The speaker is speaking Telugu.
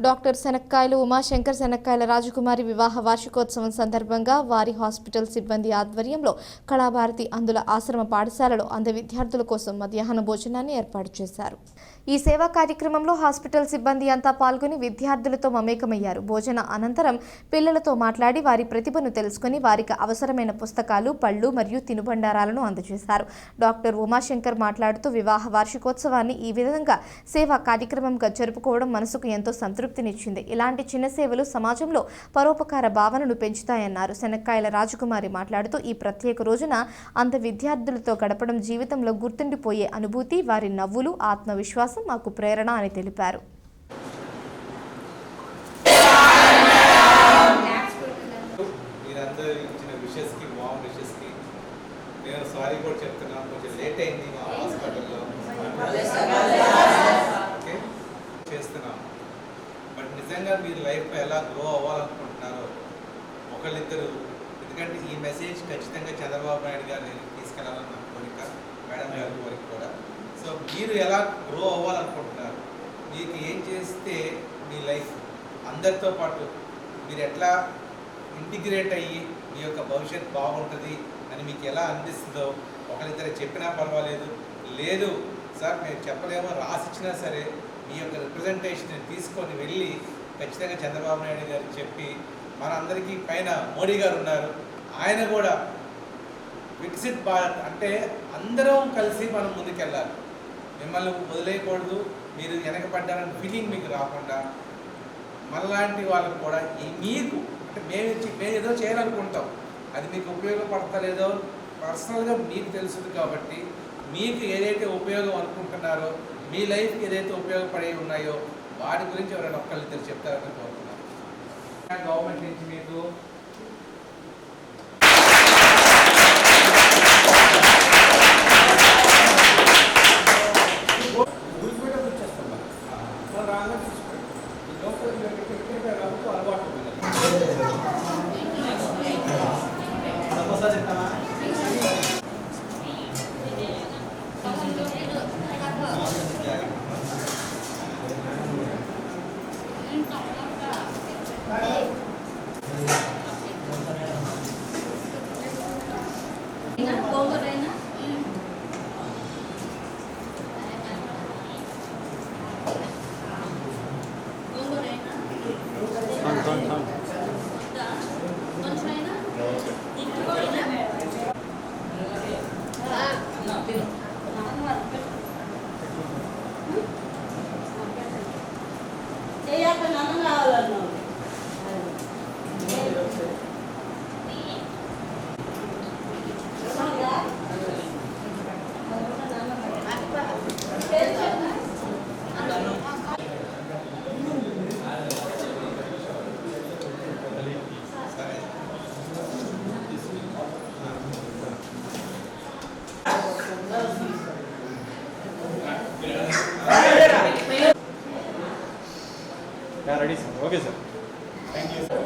డాక్టర్ శనక్కాయలు ఉమాశంకర్ శనక్కాయల రాజకుమారి వివాహ వార్షికోత్సవం సందర్భంగా వారి హాస్పిటల్ సిబ్బంది ఆధ్వర్యంలో కళాభారతి అందుల ఆశ్రమ పాఠశాలలో అంధ విద్యార్థుల కోసం మధ్యాహ్న భోజనాన్ని ఏర్పాటు చేశారు. ఈ సేవా కార్యక్రమంలో హాస్పిటల్ సిబ్బంది అంతా పాల్గొని విద్యార్థులతో మమేకమయ్యారు. భోజన అనంతరం పిల్లలతో మాట్లాడి వారి ప్రతిభను తెలుసుకుని వారికి అవసరమైన పుస్తకాలు, పళ్ళు మరియు తినుబండారాలను అందజేశారు. డాక్టర్ ఉమాశంకర్ మాట్లాడుతూ వివాహ వార్షికోత్సవాన్ని ఈ విధంగా సేవా కార్యక్రమంగా జరుపుకోవడం మనసుకు ఎంతో సంతృప్తినిచ్చింది. ఇలాంటి చిన్న సేవలు సమాజంలో పరోపకార భావనను పెంచుతాయన్నారు. శనక్కాయల రాజకుమారి మాట్లాడుతూ ఈ ప్రత్యేక రోజున అంధ విద్యార్థులతో గడపడం జీవితంలో గుర్తుండిపోయే అనుభూతి, వారి నవ్వులు, ఆత్మవిశ్వాసం మాకు ప్రేరణ అని తెలిపారు. బట్ నిజంగా మీరు లైఫ్లో ఎలా గ్రో అవ్వాలనుకుంటున్నారో ఒకళ్ళిద్దరు, ఎందుకంటే ఈ మెసేజ్ ఖచ్చితంగా చంద్రబాబు నాయుడు గారిని తీసుకెళ్లాలన్న కోరిక, మేడం గారి కోరిక కూడా. సో మీరు ఎలా గ్రో అవ్వాలనుకుంటున్నారు, మీకు ఏం చేస్తే మీ లైఫ్ అందరితో పాటు మీరు ఎట్లా ఇంటిగ్రేట్ అయ్యి మీ యొక్క భవిష్యత్తు బాగుంటుంది అని మీకు ఎలా అనిపిస్తుందో ఒకరిద్దరు చెప్పినా పర్వాలేదు, లేదు సార్ మేము చెప్పలేమో రాసిచ్చినా సరే మీ యొక్క రిప్రజెంటేషన్ తీసుకొని వెళ్ళి ఖచ్చితంగా చంద్రబాబు నాయుడు గారికి చెప్పి, మనందరికీ పైన మోడీ గారు ఉన్నారు, ఆయన కూడా వికసిత్ భారత్ అంటే అందరం కలిసి మనం ముందుకెళ్ళాలి, మిమ్మల్ని వదిలేయకూడదు, మీరు వెనకబడ్డారని ఫీలింగ్ మీకు రాకుండా మనలాంటి వాళ్ళకు కూడా మీకు అంటే మేము ఏదో చేయాలనుకుంటాం, అది మీకు ఉపయోగపడతలేదో పర్సనల్గా మీకు తెలుస్తుంది. కాబట్టి మీకు ఏదైతే ఉపయోగం అనుకుంటున్నారో, మీ లైఫ్కి ఏదైతే ఉపయోగపడే ఉన్నాయో వాటి గురించి ఎవరైనా ఒక్కళ్ళిద్దరు చెప్తారని కోరుతున్నాను. గవర్నమెంట్ నుంచి మీకు ready sir. Okay sir. Thank you sir.